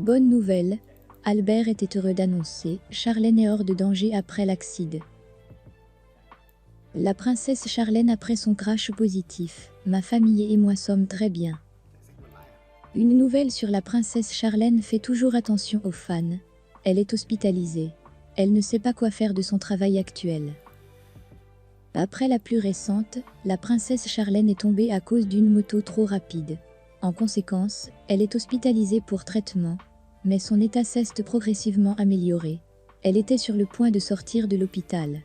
Bonne nouvelle, Albert était heureux d'annoncer, Charlène est hors de danger après l'accident. La princesse Charlène après son crash positif, ma famille et moi sommes très bien. Une nouvelle sur la princesse Charlène fait toujours attention aux fans. Elle est hospitalisée. Elle ne sait pas quoi faire de son travail actuel. Après la plus récente, la princesse Charlène est tombée à cause d'une moto trop rapide. En conséquence, elle est hospitalisée pour traitement, mais son état s'est progressivement amélioré. Elle était sur le point de sortir de l'hôpital.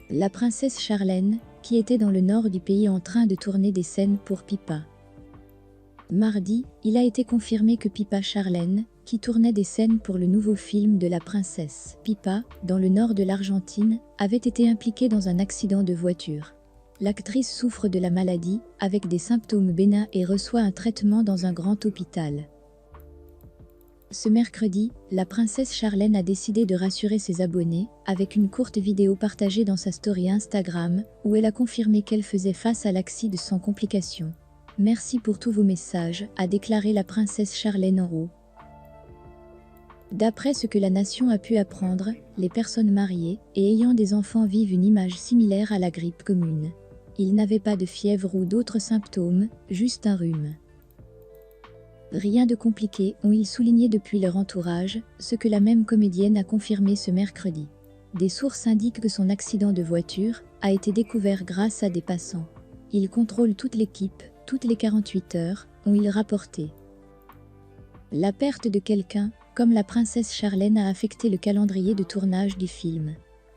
La princesse Charlène, qui était dans le nord du pays en train de tourner des scènes pour Pippa. Mardi, il a été confirmé que Pippa Charlène, qui tournait des scènes pour le nouveau film de la princesse Pippa, dans le nord de l'Argentine, avait été impliquée dans un accident de voiture. L'actrice souffre de la maladie, avec des symptômes bénins et reçoit un traitement dans un grand hôpital. Ce mercredi, la princesse Charlène a décidé de rassurer ses abonnés, avec une courte vidéo partagée dans sa story Instagram, où elle a confirmé qu'elle faisait face à l'accident sans complications. Merci pour tous vos messages, a déclaré la princesse Charlène en haut. D'après ce que la nation a pu apprendre, les personnes mariées et ayant des enfants vivent une image similaire à la grippe commune. Ils n'avaient pas de fièvre ou d'autres symptômes, juste un rhume. Rien de compliqué, ont-ils souligné depuis leur entourage, ce que la même comédienne a confirmé ce mercredi. Des sources indiquent que son accident de voiture a été découvert grâce à des passants. Ils contrôlent toute l'équipe, toutes les 48 heures, ont-ils rapporté. La perte de quelqu'un, comme la princesse Charlène, a affecté le calendrier de tournage du film.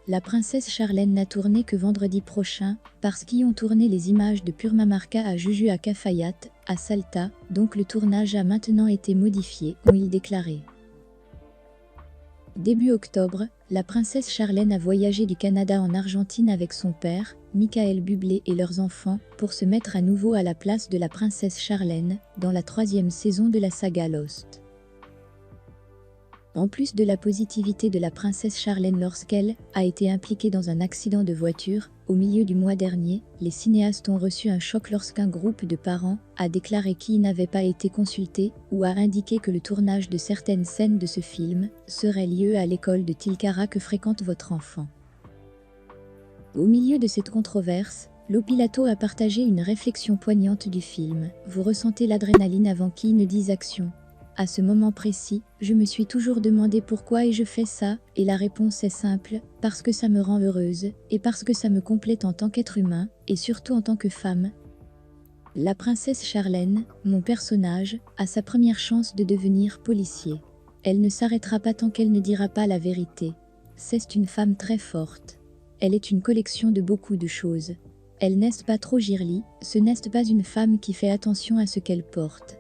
La princesse Charlène n'a tourné que vendredi prochain, parce qu'ils ont tourné les images de Purmamarca à Juju à Cafayate, à Salta, donc le tournage a maintenant été modifié, ont-ils déclaré. Début octobre, la princesse Charlène a voyagé du Canada en Argentine avec son père, Michael Bublé et leurs enfants, pour se mettre à nouveau à la place de la princesse Charlène, dans la 3e saison de la saga Lost. En plus de la positivité de la princesse Charlène lorsqu'elle a été impliquée dans un accident de voiture, au milieu du mois dernier, les cinéastes ont reçu un choc lorsqu'un groupe de parents a déclaré qu'ils n'avaient pas été consultés ou a indiqué que le tournage de certaines scènes de ce film serait lié à l'école de Tilcara que fréquente votre enfant. Au milieu de cette controverse, Lopilato a partagé une réflexion poignante du film. Vous ressentez l'adrénaline avant qu'il ne dise action. À ce moment précis, je me suis toujours demandé pourquoi et je fais ça, et la réponse est simple, parce que ça me rend heureuse, et parce que ça me complète en tant qu'être humain, et surtout en tant que femme. La princesse Charlène, mon personnage, a sa première chance de devenir policier. Elle ne s'arrêtera pas tant qu'elle ne dira pas la vérité. C'est une femme très forte. Elle est une collection de beaucoup de choses. Elle n'est pas trop girly, ce n'est pas une femme qui fait attention à ce qu'elle porte.